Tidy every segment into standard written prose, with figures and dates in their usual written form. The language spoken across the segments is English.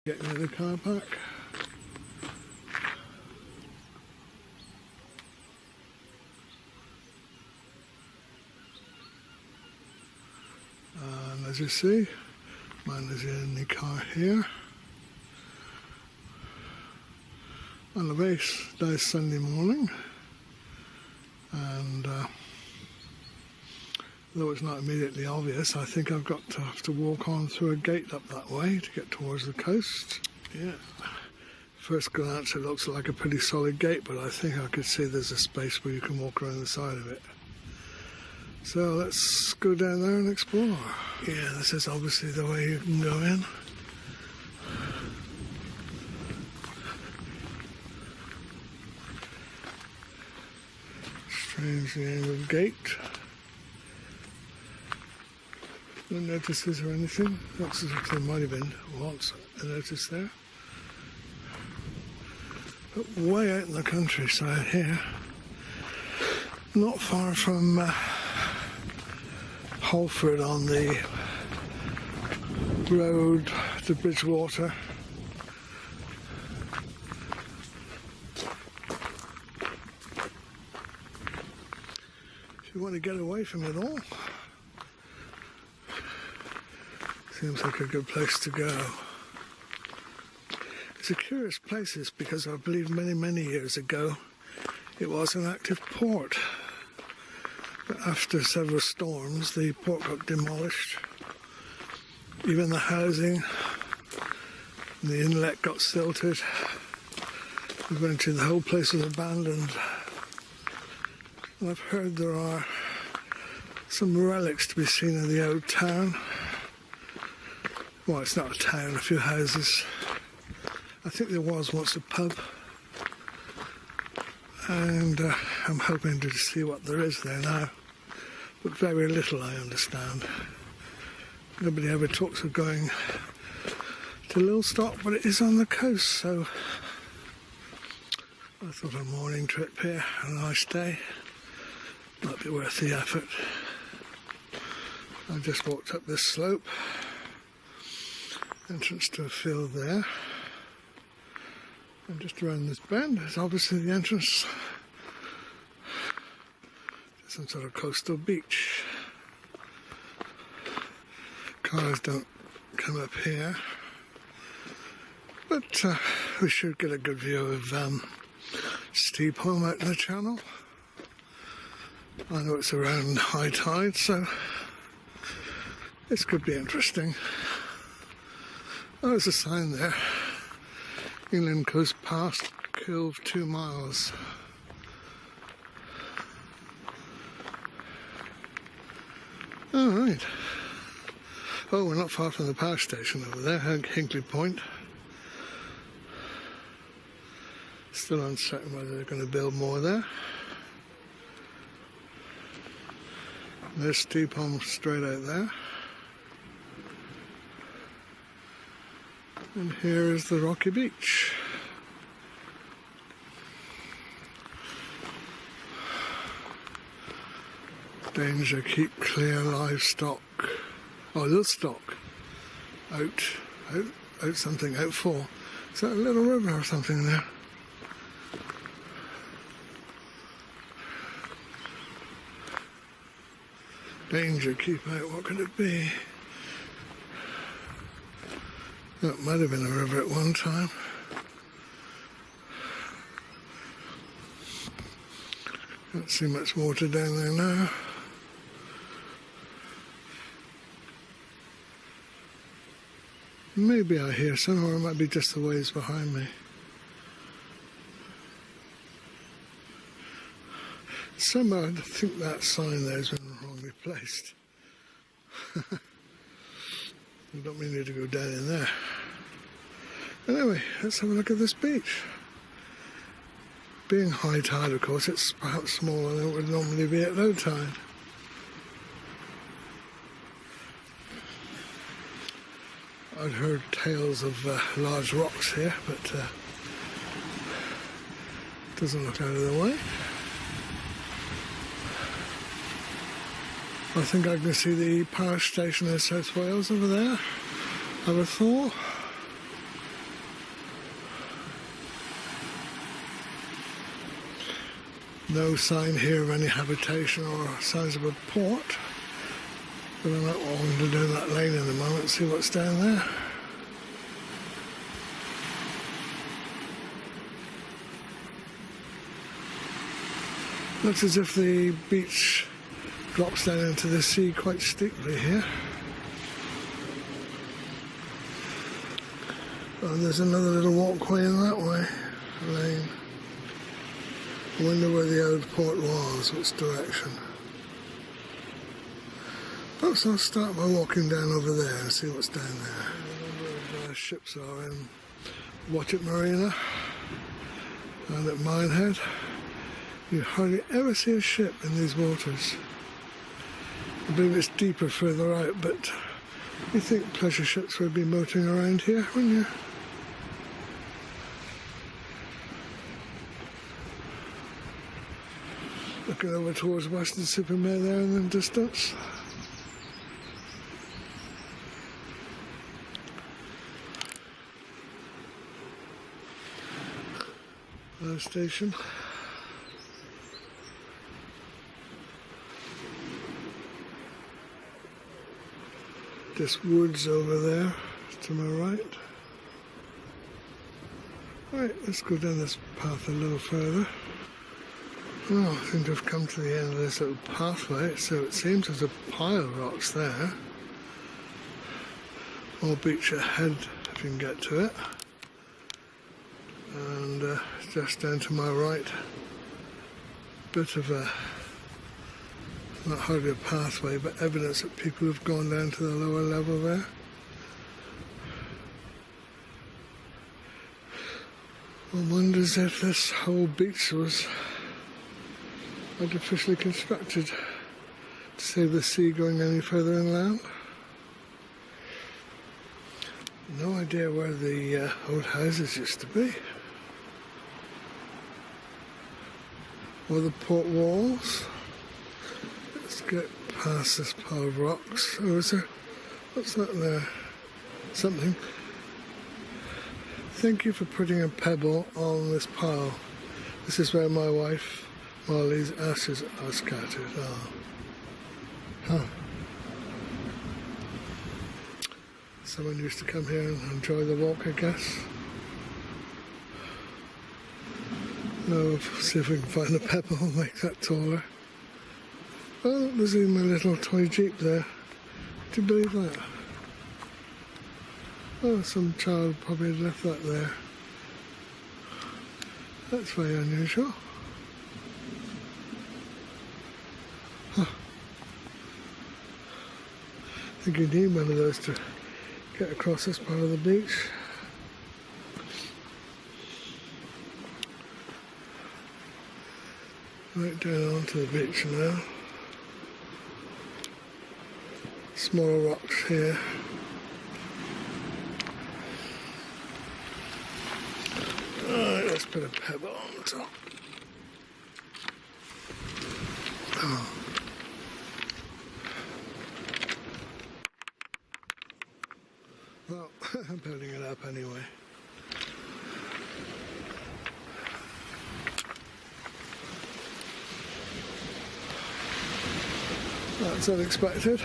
Getting in the car park. And as you see, mine is in the car here. On a very nice Sunday morning. And though it's not immediately obvious, I think I've got to have to walk on through a gate up that way to get towards the coast. Yeah, first glance it looks like a pretty solid gate, but I think I could see there's a space where you can walk around the side of it. So let's go down there and explore. Yeah, this is obviously the way you can go in. Strangely angled gate. No notices or anything. Looks as if there might have been once a notice there. But way out in the countryside here, not far from Holford on the road to Bridgewater. If you want to get away from it all, seems like a good place to go. It's a curious place because I believe many years ago it was an active port. But after several storms, the port got demolished. Even the housing, the inlet got silted. Eventually the whole place was abandoned. And I've heard there are some relics to be seen in the old town. Well, it's not a town, a few houses. I think there was once a pub. And I'm hoping to see what there is there now. But very little, I understand. Nobody ever talks of going to Lilstock, but it is on the coast, so I thought a morning trip here, a nice day, might be worth the effort. I just walked up this slope. Entrance to a field there. And just around this bend is obviously the entrance to some sort of coastal beach. Cars don't come up here, but we should get a good view of Steepham out in the channel. I know it's around high tide, so this could be interesting. Oh, there's a sign there. England coast past Kilve 2 miles. All right. Oh, we're not far from the power station over there, Hinkley Point. Still uncertain whether they're going to build more there. There's Steepham straight out there. And here is the rocky beach. Danger, keep clear, livestock. Oh, Lilstock. Out something, out for. Is that a little river or something there? Danger, keep out, what could it be? That might have been a river at one time. Can't see much water down there now. Maybe I hear some, or it might be just the waves behind me. Somehow I think that sign there has been wrongly placed. I don't mean you to go down in there. Anyway, let's have a look at this beach. Being high tide, of course, it's perhaps smaller than it would normally be at low tide. I'd heard tales of large rocks here, but doesn't look out of the way. I think I can see the power station in South Wales over there. I would have thought. No sign here of any habitation or signs of a port. But I might wander down that lane in a moment and see what's down there. Looks as if the beach drops down into the sea quite steeply here. And there's another little walkway in that way, lane. I wonder where the old port was, which direction. Perhaps I'll start by walking down over there and see what's down there. A number of ships are in Watchet Marina and at Minehead. You hardly ever see a ship in these waters. I believe it's deeper further out, but you think pleasure ships would be motoring around here, wouldn't you? Looking over towards Weston-super-Mare there in the distance. Fire station. This woods over there to my right. Right, let's go down this path a little further. Oh, I seem to have come to the end of this little pathway, so it seems there's a pile of rocks there. More beach ahead if you can get to it. And just down to my right, bit of a, not hardly a pathway, but evidence that people have gone down to the lower level there. One wonders if this whole beach was artificially constructed to save the sea going any further inland. No idea where the old houses used to be. Or the port walls. Let's get past this pile of rocks. Oh, is there? What's that there? Something. Thank you for putting a pebble on this pile. This is where my wife Molly's ashes are scattered. Oh. Huh. Someone used to come here and enjoy the walk, I guess. No, see if we can find a pebble and make that taller. Oh, there's even a little toy jeep there. Do you believe that? Oh, some child probably had left that there. That's very unusual. Huh. I think you need one of those to get across this part of the beach. Right down onto the beach now. Smaller rocks here. Alright, let's put a pebble on top. Oh. Well, I'm building it up anyway. That's unexpected.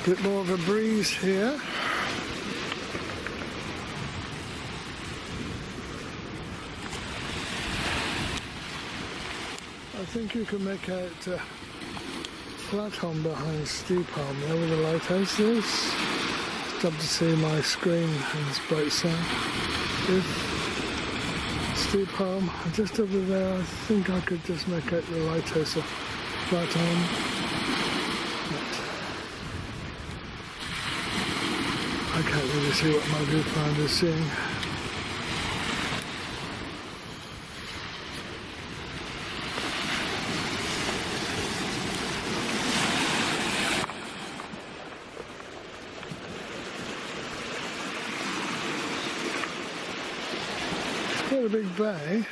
Bit more of a breeze here. I think you can make out Flatholm behind Steepholm, there where the lighthouse is. It's up to see my screen in this bright sun. Steepholm, just over there, I think I could just make out the lighthouse of Flatholm. I can't really see what my viewfinder is seeing. Quite a big bay.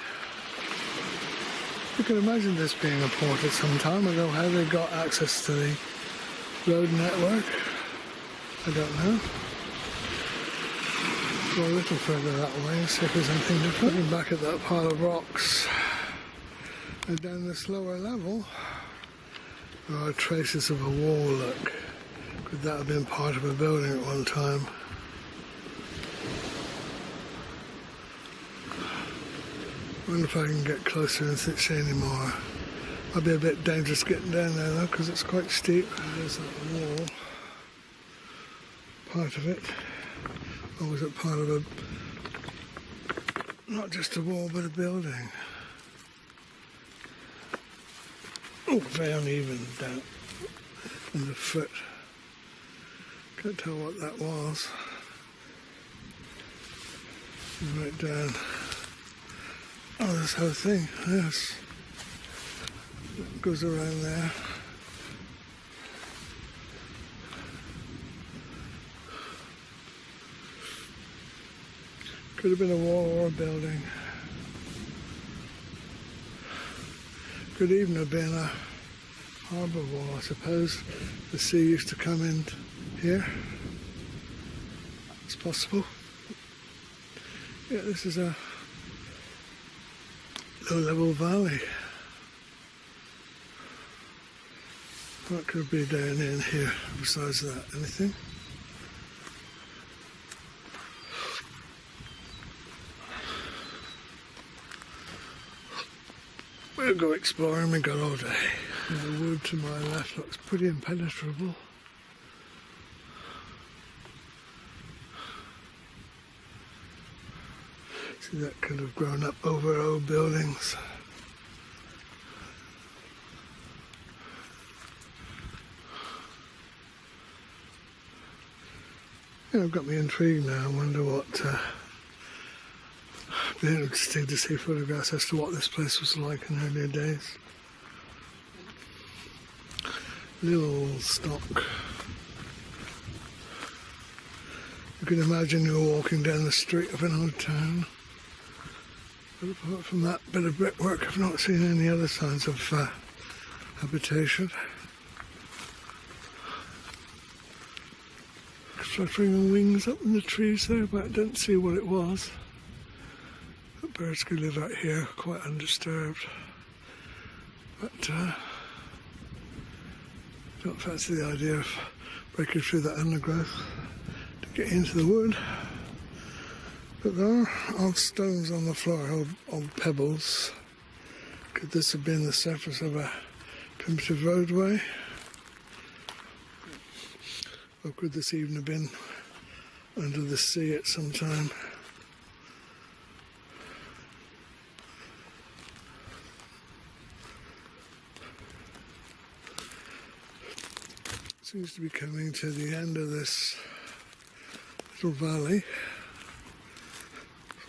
You can imagine this being a port at some time. I don't know how they got access to the road network. I don't know. go a little further that way and see if there's anything different. Looking back at that pile of rocks and down this lower level, there are traces of a wall, look. Could that have been part of a building at one time? I wonder if I can get closer and see any more. Might be a bit dangerous getting down there though, because it's quite steep. There's that wall, part of it. Or was it part of a, not just a wall, but a building? Oh, very uneven down underfoot. Can't tell what that was. Right down. Oh, this whole thing, yes. It goes around there. Could have been a wall or a building. Could even have been a harbour wall, I suppose. The sea used to come in here. It's possible. Yeah, this is a low-level valley. What could be down in here besides that? Anything? We'll go exploring, we got all day. The wood to my left looks pretty impenetrable. See, that could have grown up over old buildings. Yeah, got me intrigued now. I wonder what. It'd be interesting to see photographs as to what this place was like in earlier days. Little stock. You can imagine you're walking down the street of an old town. But apart from that bit of brickwork, I've not seen any other signs of habitation. Fluttering wings up in the trees there, but I don't see what it was. The birds could live out here quite undisturbed. But don't fancy the idea of breaking through that undergrowth to get into the wood. But there are odd stones on the floor, old pebbles. Could this have been the surface of a primitive roadway? Or could this even have been under the sea at some time? Seems to be coming to the end of this little valley,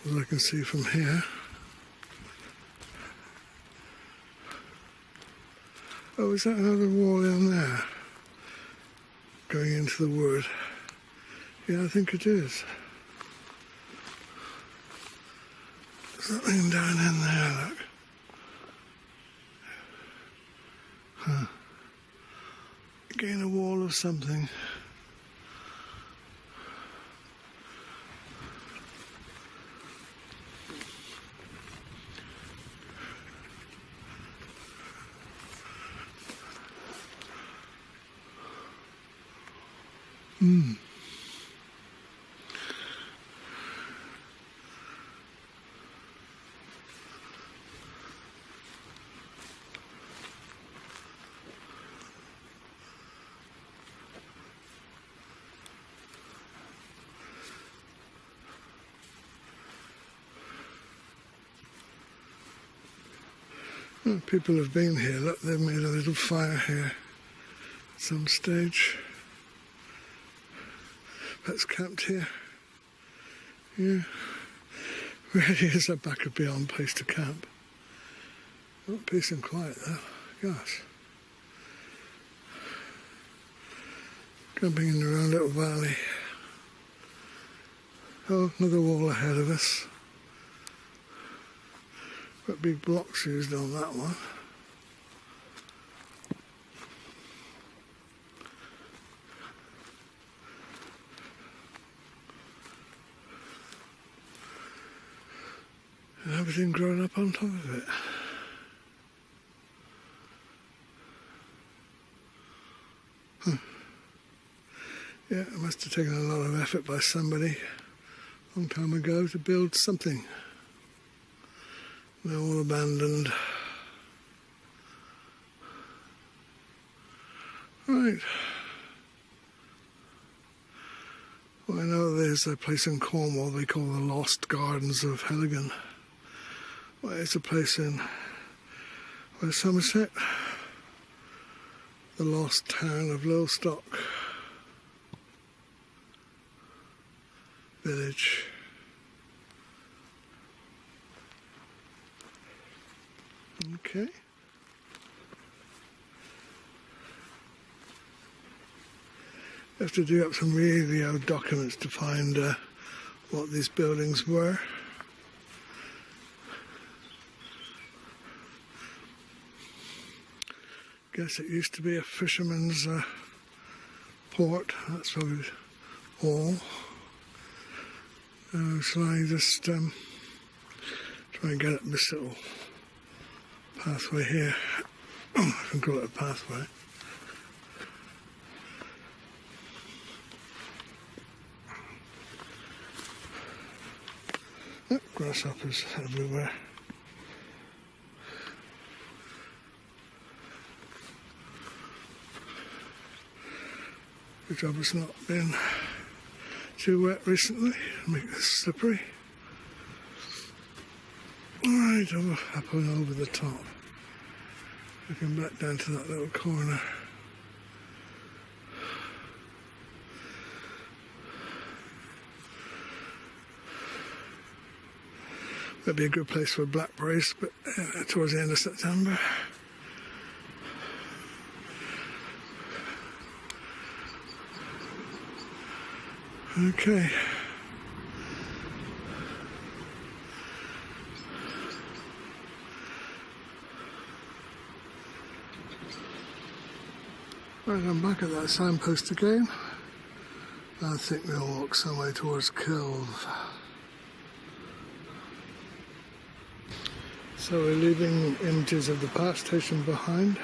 as I can see from here. Oh, is that another wall in there? Going into the wood. Yeah, I think it is. There's something down in there, look. Huh. Again, a wall of something. Oh, people have been here. Look, they've made a little fire here at some stage. That's camped here. Yeah. Really is a back beyond place to camp. Not peace and quiet though. Gosh. Camping in their own little valley. Oh, another wall ahead of us. Got big blocks used on that one. everything grown up on top of it. Yeah, it must have taken a lot of effort by somebody a long time ago to build something. They're all abandoned. Right. Well, I know there's a place in Cornwall they call the Lost Gardens of Helligan. Well, it's a place in Somerset, the lost town of Lowestock village. Okay. You have to dig up some really old documents to find what these buildings were. Guess it used to be a fisherman's port. That's probably all. Shall I just try and get up this little pathway here? I can call it a pathway. Oh, grasshoppers everywhere. Good job it's not been too wet recently, make this slippery. Alright, up and over the top. Looking back down to that little corner. That'd be a good place for blackberries, but towards the end of September. Okay. Right, I'm back at that signpost again. I think we'll walk some way towards Kilve. So we're leaving images of the Park station behind.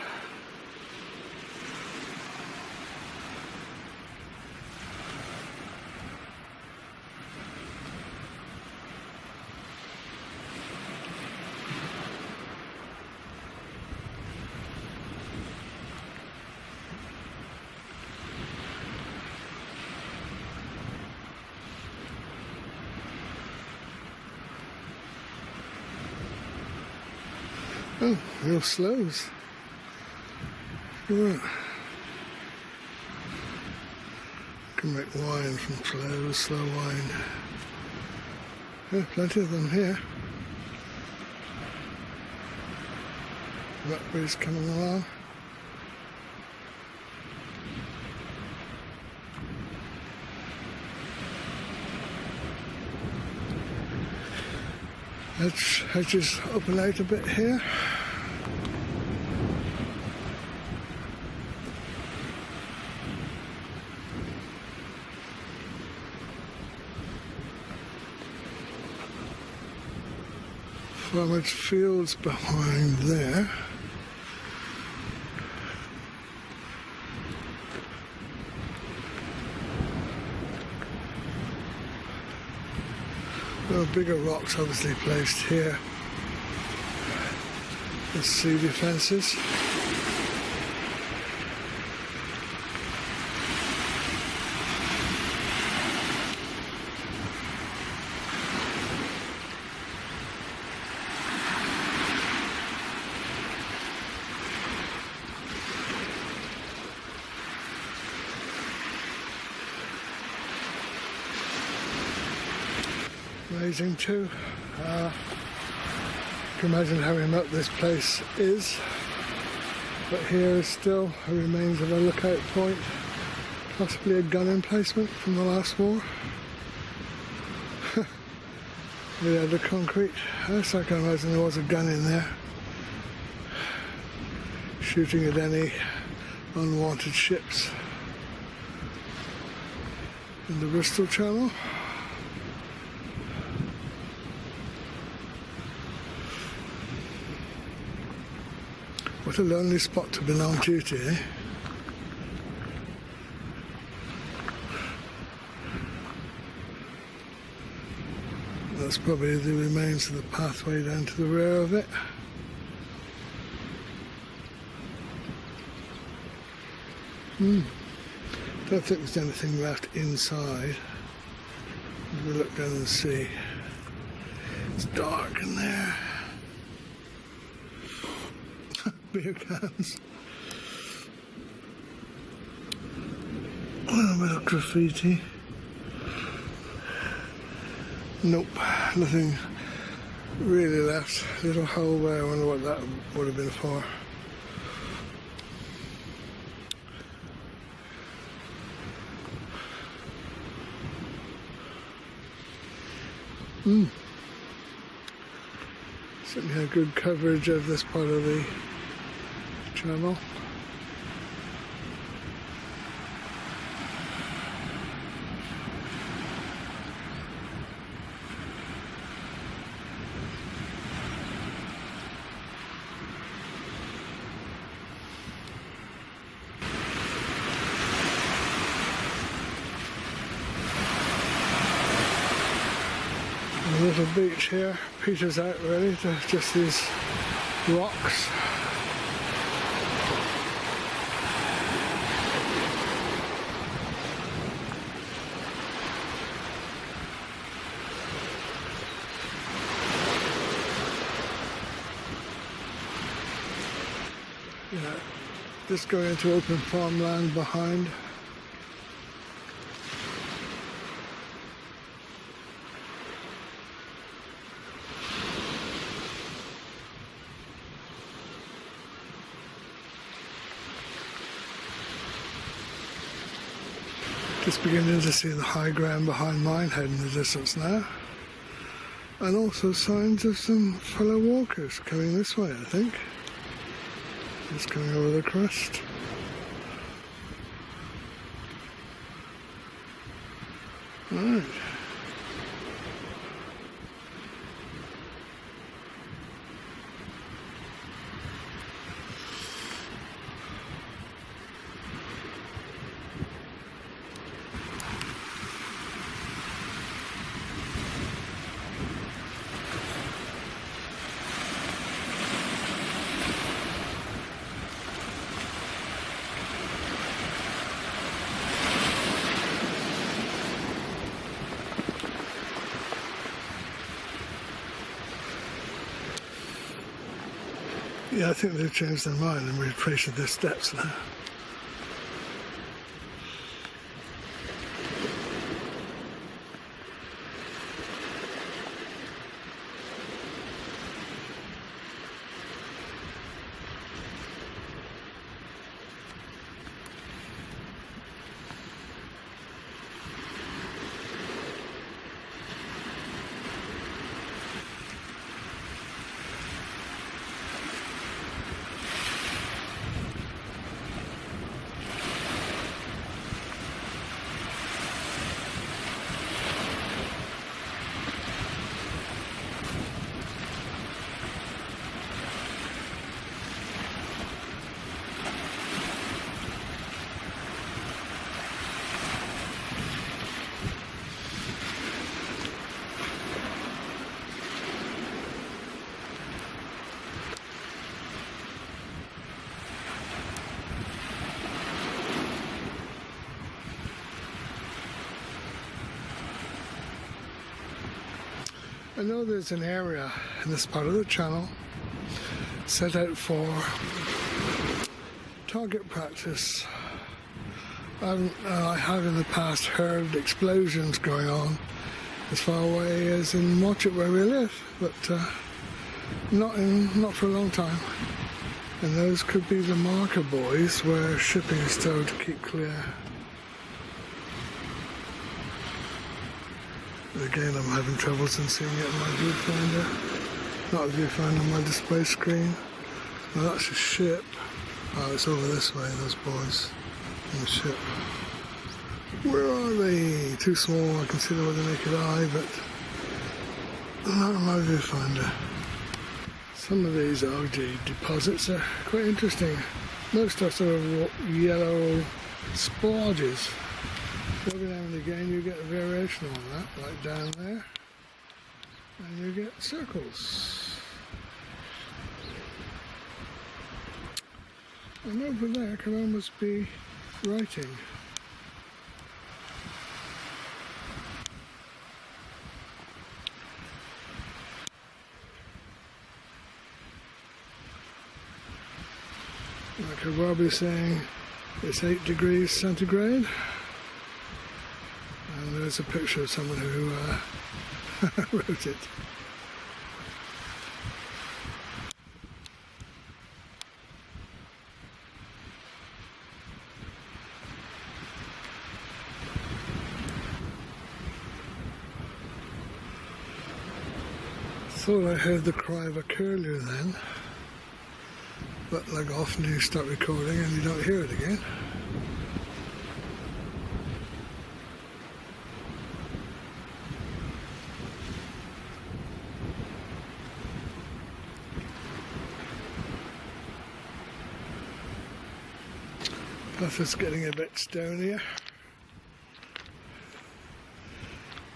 Oh, real sloes. Look at that. You can make wine from sloes, slow wine. Yeah, plenty of them here. Blackberries coming along. Hedges open out a bit here. Farmers' fields behind there. There are bigger rocks obviously placed here. The sea defences. Amazing too. You can imagine how remote this place is, but here is still the remains of a lookout point, possibly a gun emplacement from the last war. We had the concrete house. I can imagine there was a gun in there, shooting at any unwanted ships in the Bristol Channel. What a lonely spot to be on duty, eh? That's probably the remains of the pathway down to the rear of it. Don't think there's anything left inside. As we look down and see. It's dark in there. Beer cans. A little bit of graffiti. Nope, nothing really left. Little hole there, I wonder what that would have been for. Certainly had good coverage of this part of the channel. A little beach here, peters out really to just these rocks. Yeah, just going into open farmland behind. Just beginning to see the high ground behind Minehead in the distance now. And also signs of some fellow walkers coming this way, I think. Just coming over the crest. Right. Yeah, I think they've changed their mind and retraced their steps now. I know there's an area in this part of the channel set out for target practice. I have in the past heard explosions going on as far away as in Watchet where we live, but not for a long time. And those could be the marker buoys where shipping is told to keep clear. Again, I'm having troubles in seeing it in my viewfinder. Not a viewfinder on my display screen. Now that's a ship. Oh, it's over this way, those boys in the ship. Where are they? Too small, I can see them with the naked eye, but not in my viewfinder. Some of these algae deposits are quite interesting. Most are sort of yellow splodges. Every now and again you get a variation on that, like down there, and you get circles. And over there can almost be writing. I could well be saying it's 8 degrees centigrade, and there's a picture of someone who wrote it. Thought I heard the cry of a curlew then, but like often you start recording and you don't hear it again. Path is getting a bit stonier,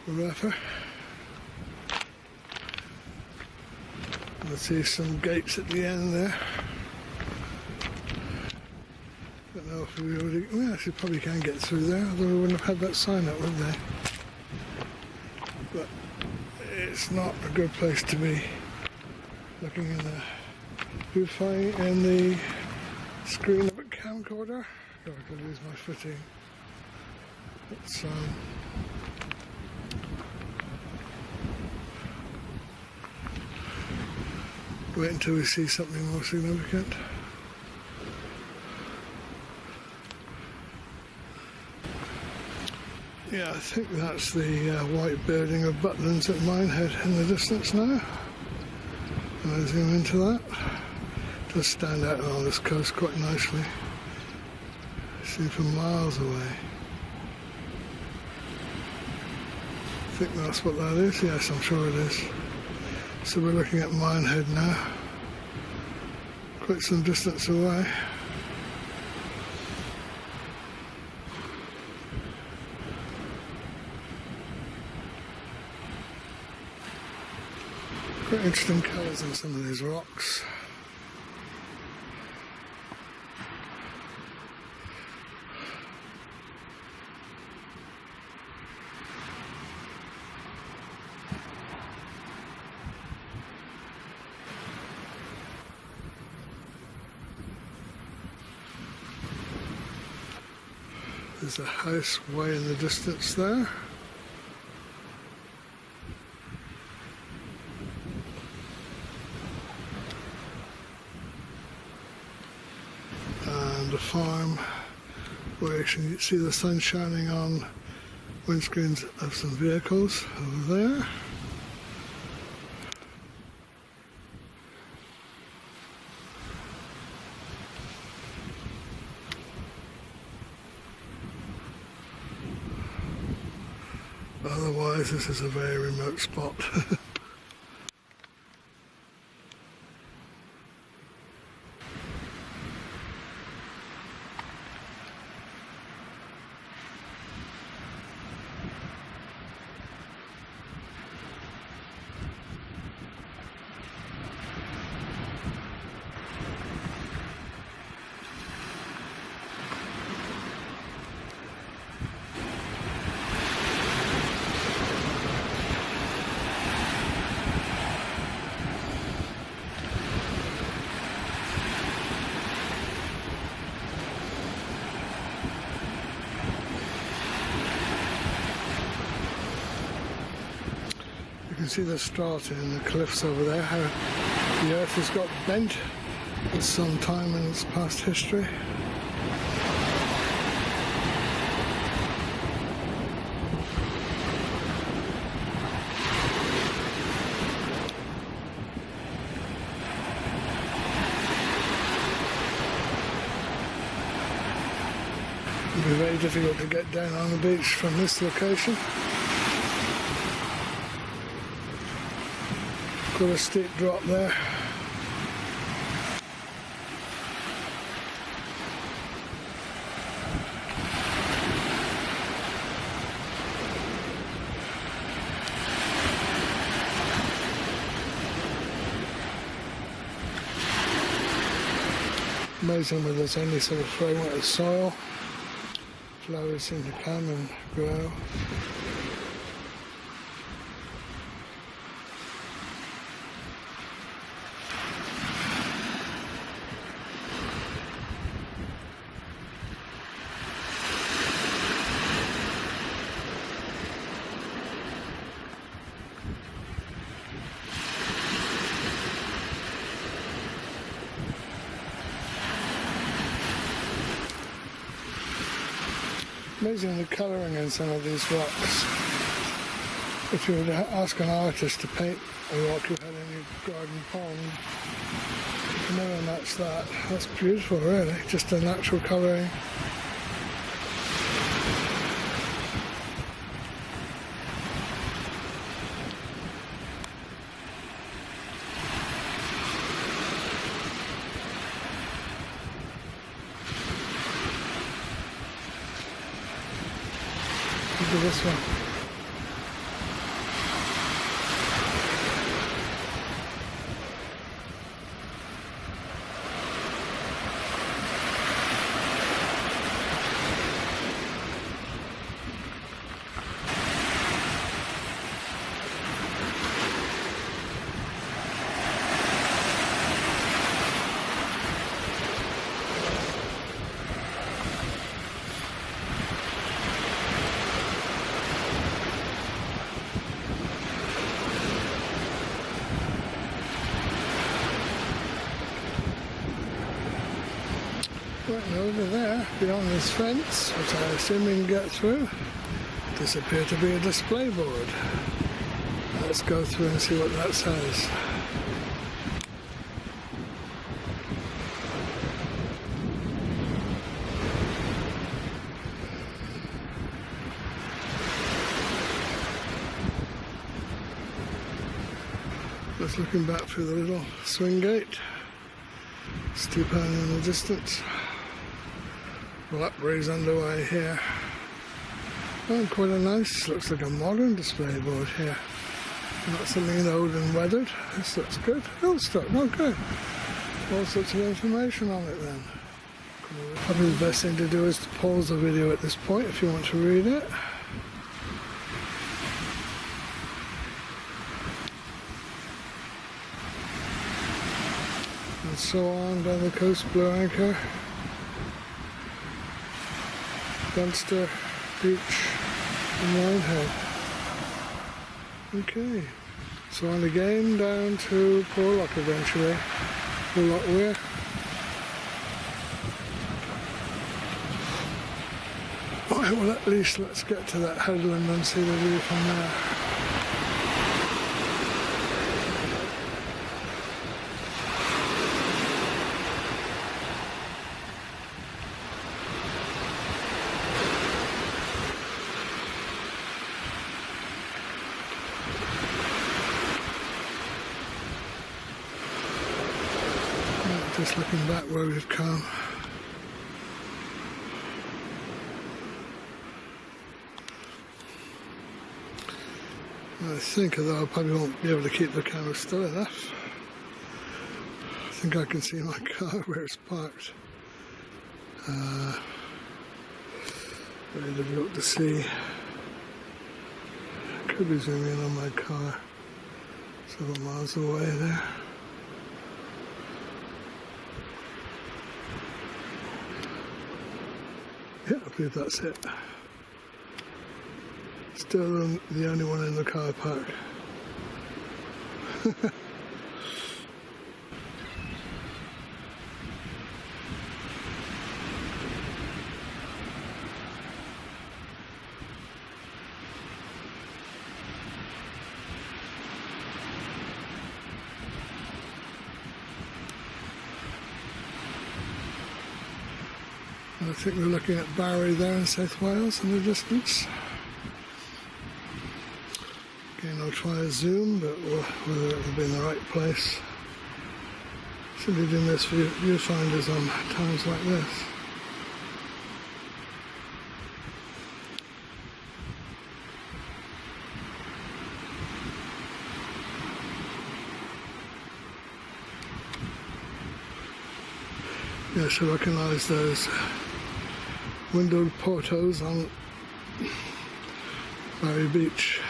rougher. I see some gates at the end there. Don't know if we already. We actually probably can get through there, although we wouldn't have had that sign up, would they? But it's not a good place to be looking in the viewfinder and the screen of a camcorder. God, I could lose my footing. It's wait until we see something more significant. Yeah, I think that's the white building of Butlins at Minehead in the distance now. And I zoom into that. It does stand out on this coast quite nicely. Seen from miles away. I think that's what that is. Yes, I'm sure it is. So we're looking at Minehead now. Quite some distance away. Quite interesting colours in some of these rocks. There's a house way in the distance there. And a farm where you can see the sun shining on windscreens of some vehicles over there. Otherwise, this is a very remote spot. You can see the strata in the cliffs over there, how the earth has got bent at some time in its past history. It would be very difficult to get down on the beach from this location. Got a steep drop there. Amazing where there's any sort of fragment of soil. Flowers seem to come and grow. Amazing the colouring in some of these rocks. If you were to ask an artist to paint a rock you had in your garden pond, you can never match that. That's beautiful, really, just a natural colouring. Look at this one. Right, and over there, beyond this fence, which I assume we can get through, does appear to be a display board. Let's go through and see what that says. Just looking back through the little swing gate. Steep down in the distance. Well, upgrades underway here. Oh, quite a nice, looks like a modern display board here. Not something old and weathered. This looks good. Old stuff, not good. All sorts of information on it then. Probably the best thing to do is to pause the video at this point if you want to read it. And so on down the coast, Blue Anchor, Dunster Beach and Linehead. Okay, so on again down to Porlock eventually, Porlock Weir. Alright, well at least let's get to that headland and see the view from there. Just looking back where we've come. I think, although I probably won't be able to keep the camera still enough, I think I can see my car where it's parked. Very difficult to see. Could be zooming in on my car several miles away there. Yeah, I believe that's it. Still the only one in the car park. I think we're looking at Barry there in South Wales in the distance. Again, I'll try a zoom, but whether it'll be in the right place. Should be doing this viewfinders on times like this. Yes, I recognise those windowed portos on Barry Beach.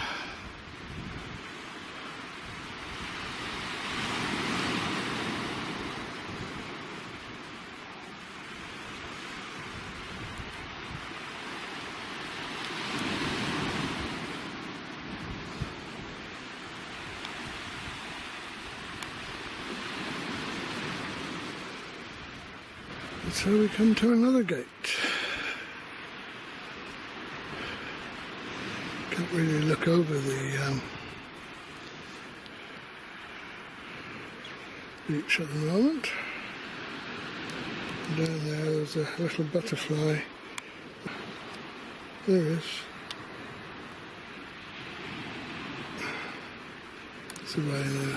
So we come to another gate. Can't really look over the beach at the moment. Down there's a little butterfly. There it is. It's away there.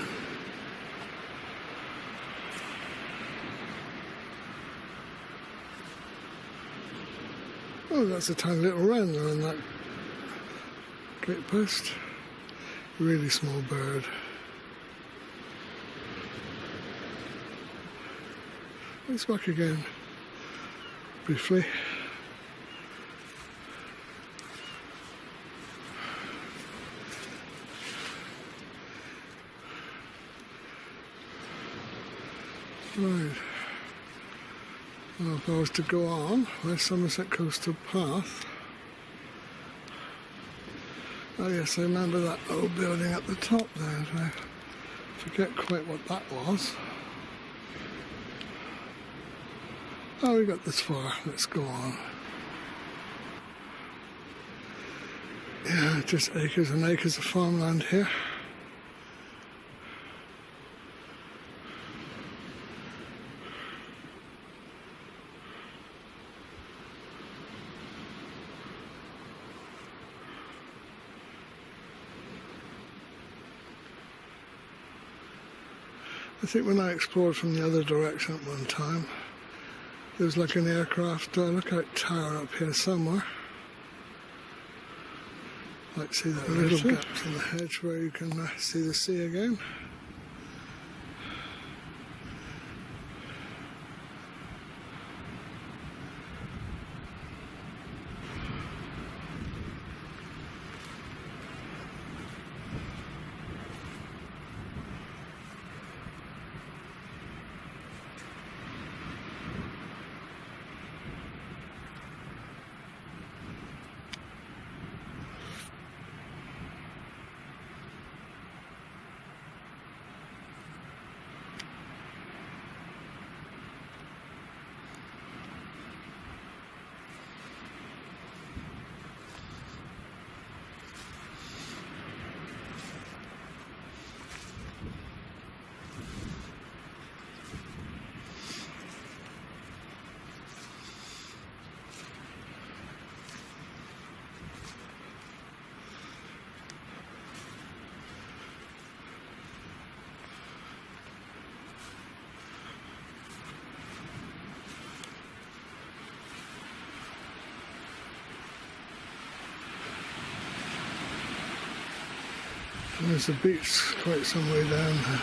Oh, that's a tiny little wren there on that gate post. Really small bird. It's back again, briefly. Right. Well, if I was to go on West Somerset Coastal Path. Oh yes, I remember that old building at the top there. I forget quite what that was. Oh, we got this far. Let's go on. Yeah, just acres and acres of farmland here. I think when I explored from the other direction at one time, there was like an aircraft lookout tower up here somewhere. Like see that little gaps in the hedge where you can see the sea again. There's a beach quite some way down there.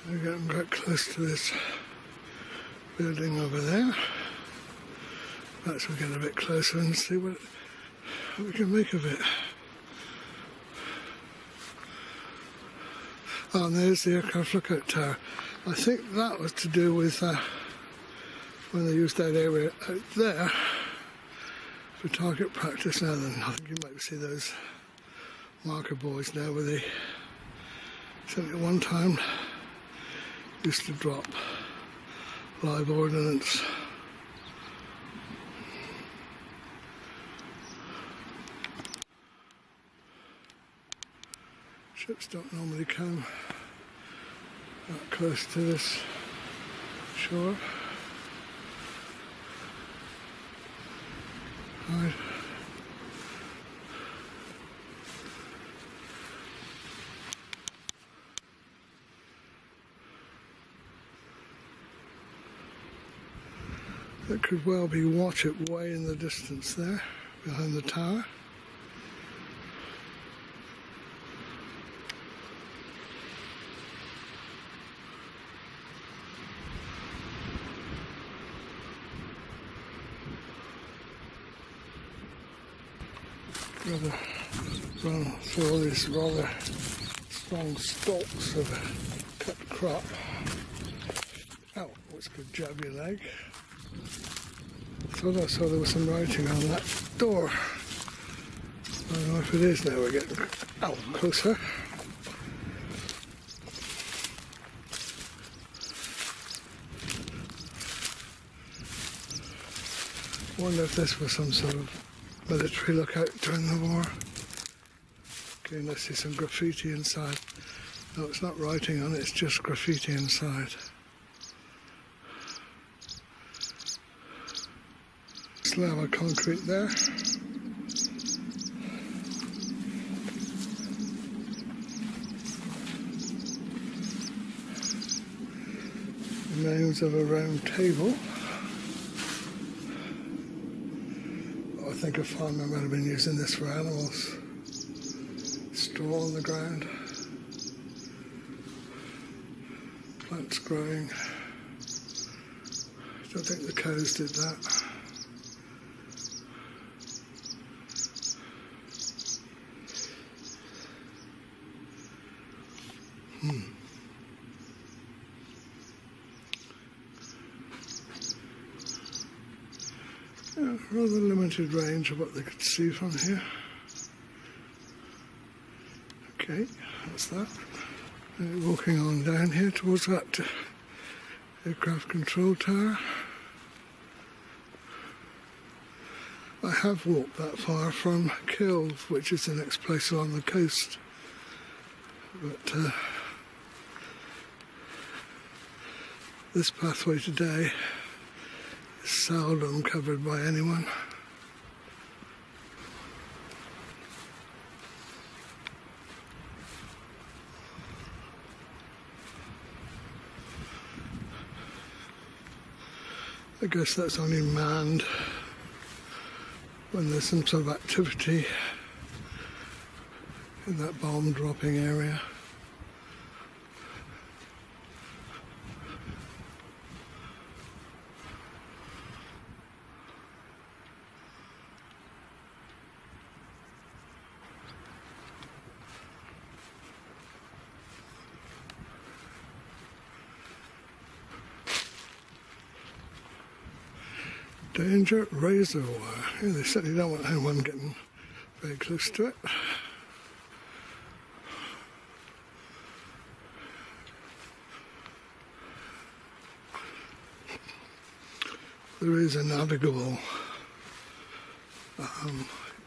We're getting quite close to this building over there. Perhaps we'll get a bit closer and see what we can make of it. Oh, and there's the aircraft lookout tower. I think that was to do with when they used that area out there for target practice. Now then, I think you might see those marker boys now where they said at one time used to drop live ordnance. Ships don't normally come that close to this shore. Right. That could well be Watchet way in the distance there, behind the tower. Rather run through all these rather strong stalks of a cut crop. Oh, what's good, jab your leg. Thought I saw there was some writing on that door. I don't know if it is now. We're getting closer. Wonder if this was some sort of military lookout during the war. Again, I see some graffiti inside. No, it's not writing on it, it's just graffiti inside. Slab of concrete there. The names of a round table. I think a farmer might have been using this for animals. Straw on the ground. Plants growing. I don't think the cows did that. Yeah, rather limited range of what they could see from here. Okay, that's that. Walking on down here towards that aircraft control tower. I have walked that far from Kilve, which is the next place along the coast. But this pathway today is seldom covered by anyone. I guess that's only manned when there's some sort of activity in that bomb dropping area. Danger razor wire. Yeah, they certainly don't want anyone getting very close to it. There is a navigable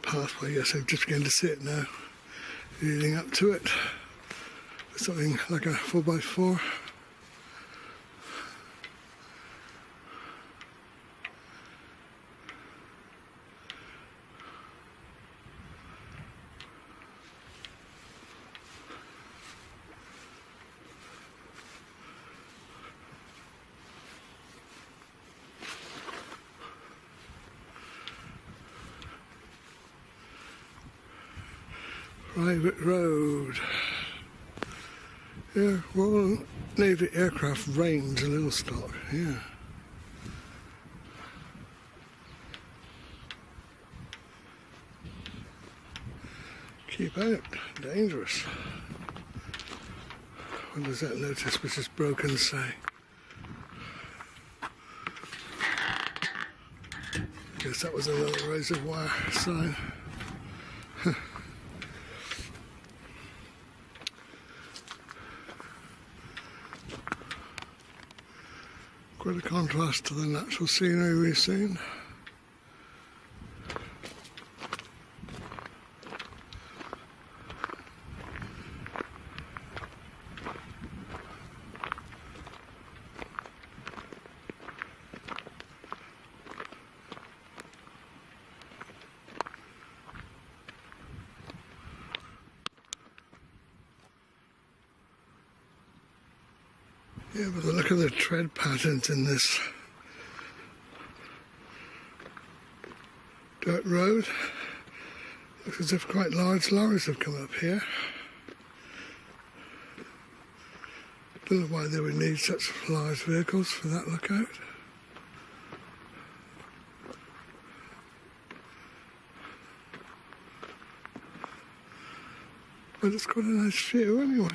pathway. Yes, I'm just beginning to see it now, leading up to it. Something like a 4x4. Private road. Yeah, Royal Navy aircraft range in Littlestock, yeah. Keep out, dangerous. What does that notice which is broken say? Guess that was another razor wire sign. Quite a contrast to the natural scenery we've seen. Yeah, but look at the tread patterns in this dirt road. Looks as if quite large lorries have come up here. Don't know why they would need such large vehicles for that lookout. But it's quite a nice view anyway.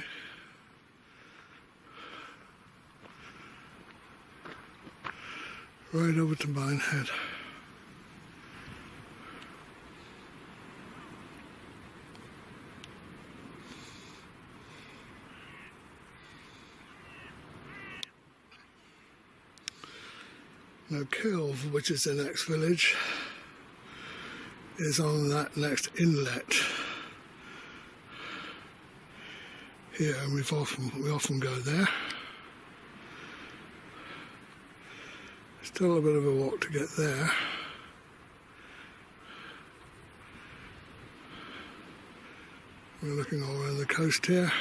Right over to Minehead. Now Kilve, which is the next village, is on that next inlet here, and we often go there. Still a bit of a walk to get there. We're looking all around the coast here.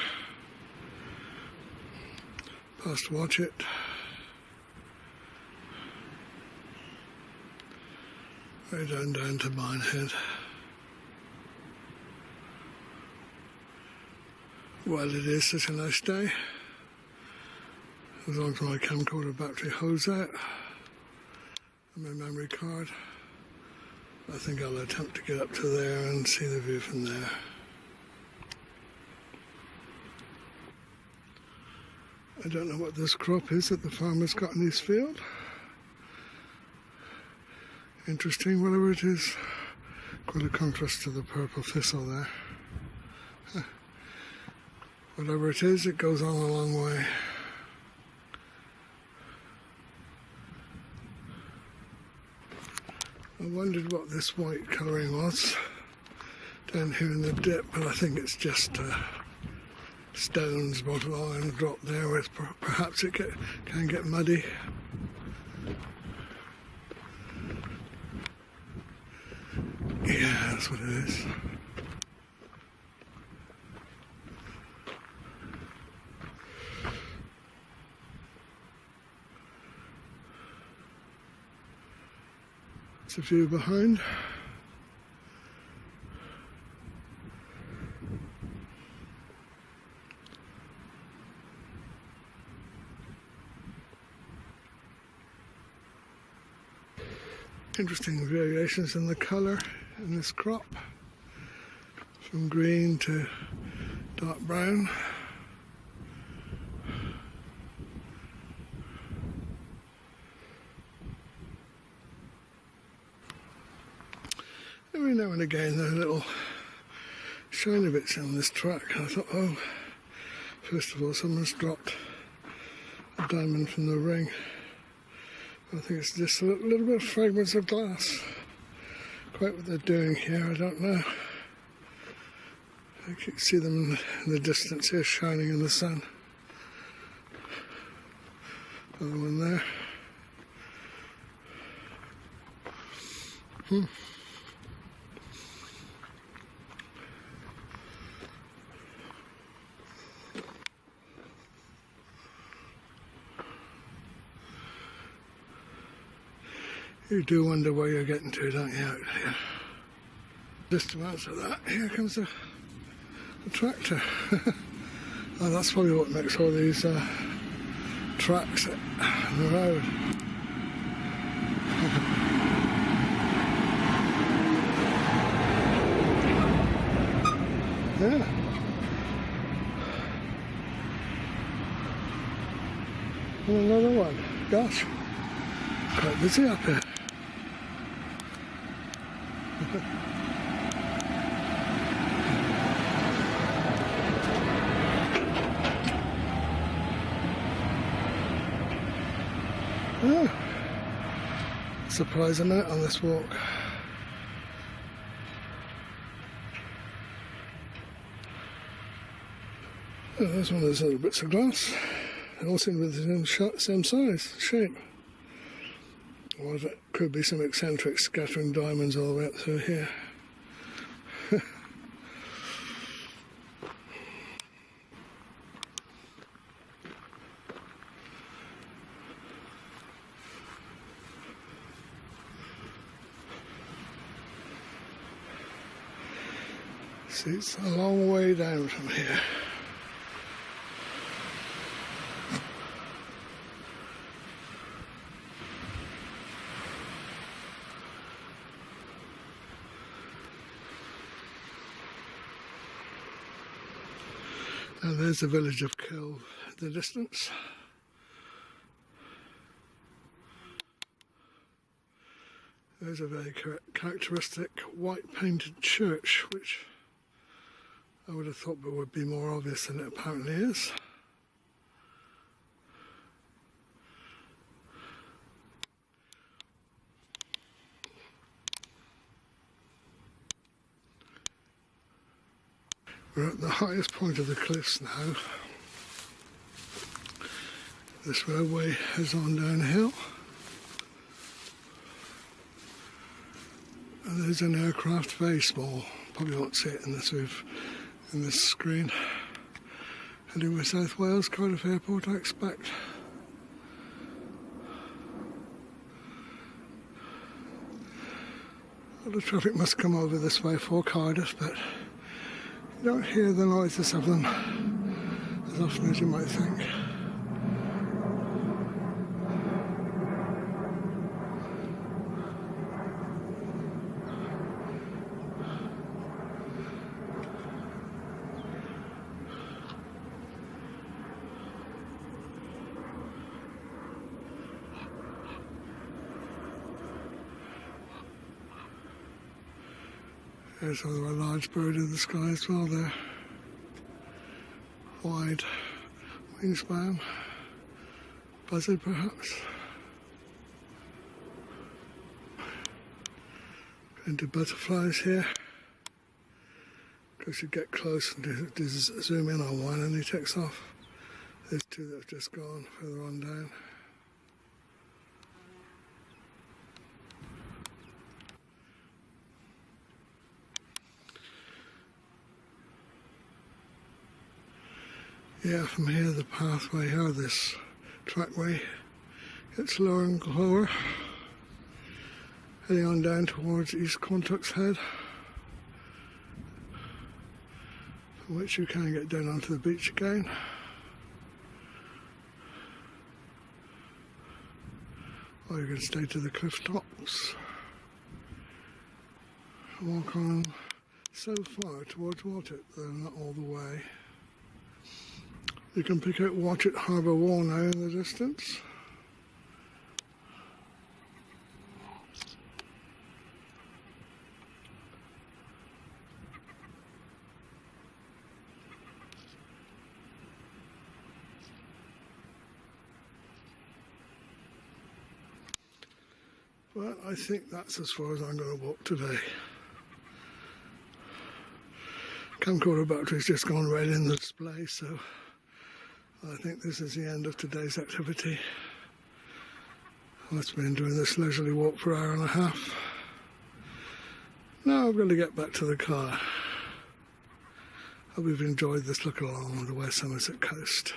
Past Watchet. Right down to Minehead. Well, it is such a nice day. As long as my camcorder battery holds out. My memory card. I think I'll attempt to get up to there and see the view from there. I don't know what this crop is that the farmer's got in his field. Interesting, whatever it is. Quite a contrast to the purple thistle there. Whatever it is, it goes on a long way. I wondered what this white colouring was down here in the dip, but I think it's just stones brought along and dropped there, where perhaps it can get muddy. Yeah, that's what it is. The view behind. Interesting variations in the colour in this crop, from green to dark brown. Every now and again there are little shiny bits on this track. I thought, oh, first of all, someone's dropped a diamond from the ring. I think it's just a little bit of fragments of glass. Quite what they're doing here, I don't know. I can see them in the distance here, shining in the sun. Another one there. You do wonder where you're getting to, don't you, out here? Just to answer that, here comes a tractor. Oh, that's probably what makes all these tracks on the road. Yeah. And another one. Gosh, quite busy up here. Oh, surprise a minute on this walk. Oh, there's one of those little bits of glass. They all seem to be the same size, shape. Or if it could be some eccentric scattering diamonds all the way up through here. See, it's a long way down from here. And there's the village of Kill in the distance. There's a very characteristic white painted church, which I would have thought would be more obvious than it apparently is. We're at the highest point of the cliffs now. This roadway is on downhill. And there's an aircraft, very small, probably won't see it in this screen. Heading for South Wales, Cardiff Airport, I expect. A lot of traffic must come over this way for Cardiff, but you don't hear the noises of them as often as you might think. There's a large bird in the sky as well there. Wide wingspan. Buzzard perhaps. Into butterflies here. Because you get close and do zoom in on one and he takes off. There's two that have just gone further on down. Yeah, from here the pathway, or this trackway, gets lower and lower, heading on down towards East Quantock's Head, from which you can get down onto the beach again. Or you can stay to the cliff tops, walk on so far towards Watchet, though not all the way. You can pick out Watchet Harbour Wall now in the distance. Well, I think that's as far as I'm going to walk today. Camcorder battery's just gone red in the display, so I think this is the end of today's activity. I've been doing this leisurely walk for an hour and a half. Now I'm going to get back to the car. Hope you've enjoyed this look along the West Somerset coast.